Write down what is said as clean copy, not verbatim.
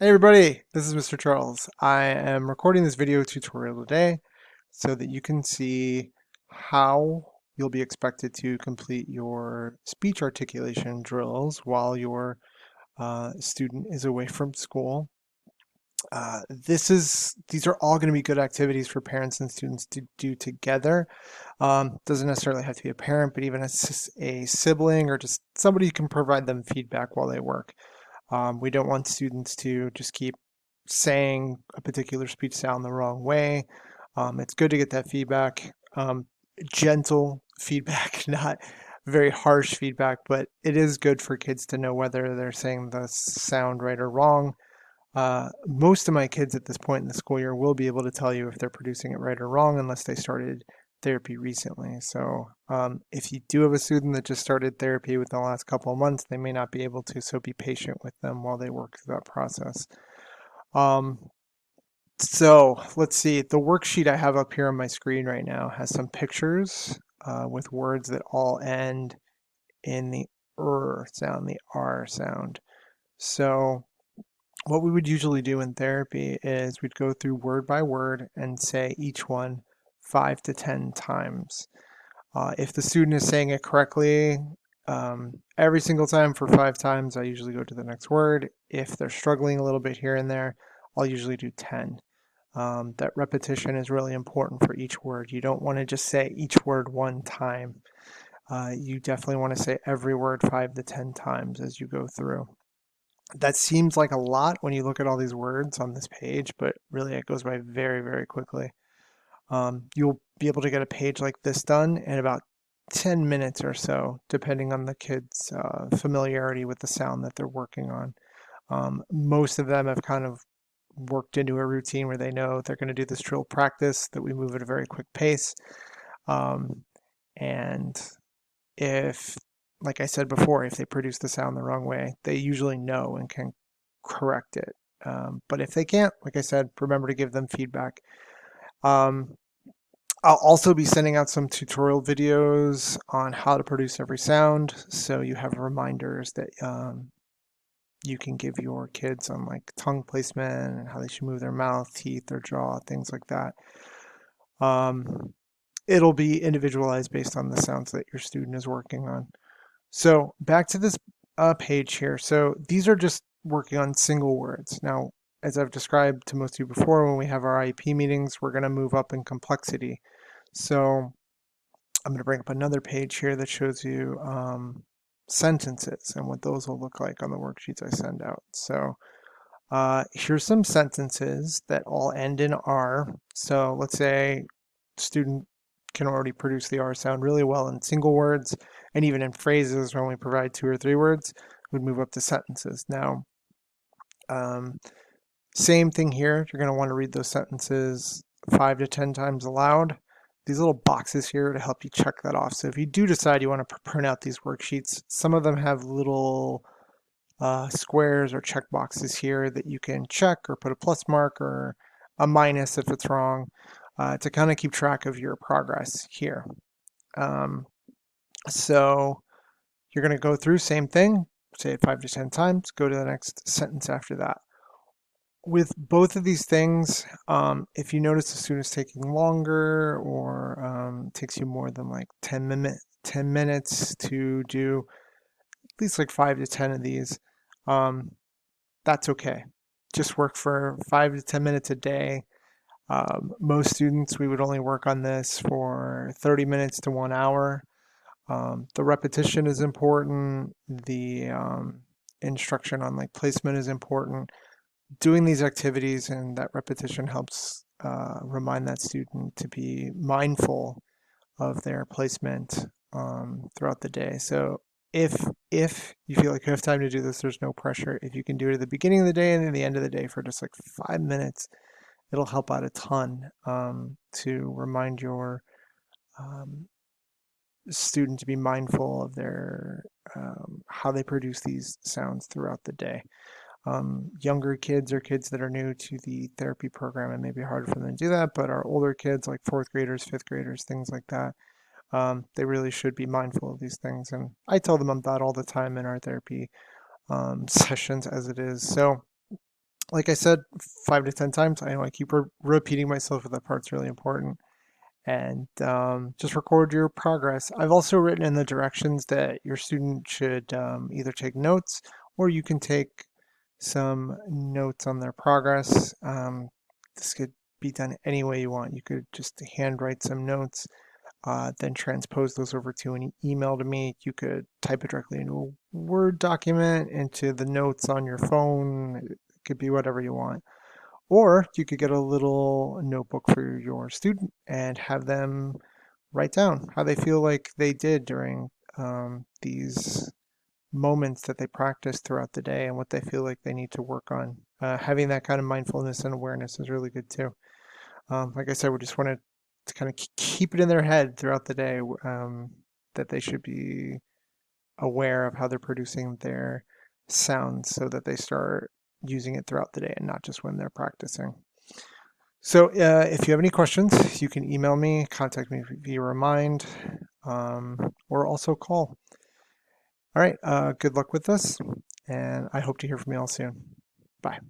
Hey everybody, this is Mr. Charles. I am recording this video tutorial today so that you can see how you'll be expected to complete your speech articulation drills while your student is away from school. These are all going to be good activities for parents and students to do together. Doesn't necessarily have to be a parent, but even a sibling or just somebody who can provide them feedback while they work. We don't want students to just keep saying a particular speech sound the wrong way. It's good to get that feedback, gentle feedback, not very harsh feedback, but it is good for kids to know whether they're saying the sound right or wrong. Most of my kids at this point in the school year will be able to tell you if they're producing it right or wrong unless they started therapy recently. So if you do have a student that just started therapy within the last couple of months, they may not be able to, so be patient with them while they work through that process. Um, so let's see, the worksheet I have up here on my screen right now has some pictures with words that all end in the sound, the R sound. So what we would usually do in therapy is we'd go through word by word and say each one 5 to 10 times. If the student is saying it correctly every single time for 5 times, I usually go to the next word. If they're struggling a little bit here and there, I'll usually do 10. That repetition is really important for each word. You don't want to just say each word one time. You definitely want to say every word 5 to 10 times as you go through. That seems like a lot when you look at all these words on this page, but really it goes by very, very quickly. You'll be able to get a page like this done in about 10 minutes or so, depending on the kid's familiarity with the sound that they're working on. Most of them have kind of worked into a routine where they know they're going to do this drill practice, that we move at a very quick pace. Um, and if, like I said before, if they produce the sound the wrong way, they usually know and can correct it. But if they can't, like I said, remember to give them feedback. Um, I'll also be sending out some tutorial videos on how to produce every sound, so you have reminders that you can give your kids on like tongue placement and how they should move their mouth, teeth, their jaw, things like that. Um, it'll be individualized based on the sounds that your student is working on. So back to this page here. So these are just working on single words. Now, as I've described to most of you before, when we have our IEP meetings, we're going to move up in complexity. So I'm going to bring up another page here that shows you sentences and what those will look like on the worksheets I send out. So here's some sentences that all end in R. So let's say student can already produce the R sound really well in single words, and even in phrases when we provide 2 or 3 words, we'd move up to sentences. Now, um, same thing here. You're going to want to read those sentences 5 to 10 times aloud. These little boxes here to help you check that off. So if you do decide you want to print out these worksheets, some of them have little squares or check boxes here that you can check or put a plus mark or a minus if it's wrong to kind of keep track of your progress here. Um, so you're going to go through same thing, say it 5 to 10 times, go to the next sentence after that. With both of these things, if you notice the student is taking longer or takes you more than like 10 minutes to do at least like 5 to 10 of these, that's okay. Just work for 5 to 10 minutes a day. Most students, we would only work on this for 30 minutes to 1 hour. The repetition is important. The instruction on like placement is important. Doing these activities and that repetition helps remind that student to be mindful of their placement throughout the day. So if you feel like you have time to do this, there's no pressure. If you can do it at the beginning of the day and then the end of the day for just like 5 minutes, it'll help out a ton to remind your um, student to be mindful of their how they produce these sounds throughout the day. Younger kids or kids that are new to the therapy program, it may be hard for them to do that, but our older kids like fourth graders, fifth graders, things like that, they really should be mindful of these things. And I tell them that all the time in our therapy sessions as it is. So Like I said, 5 to 10 times. I know I keep repeating myself, but that part's really important. And just record your progress. I've also written in the directions that your student should either take notes or you can take some notes on their progress. This could be done any way you want. You could just handwrite some notes, then transpose those over to an email to me. You could type it directly into a Word document, into the notes on your phone. It could be whatever you want. Or you could get a little notebook for your student and have them write down how they feel like they did during these moments that they practice throughout the day and what they feel like they need to work on. Having that kind of mindfulness and awareness is really good too. Like I said, we just want to kind of keep it in their head throughout the day, that they should be aware of how they're producing their sounds so that they start using it throughout the day and not just when they're practicing. So if you have any questions, you can email me, contact me via Remind, or also call. All right, good luck with this, and I hope to hear from you all soon. Bye.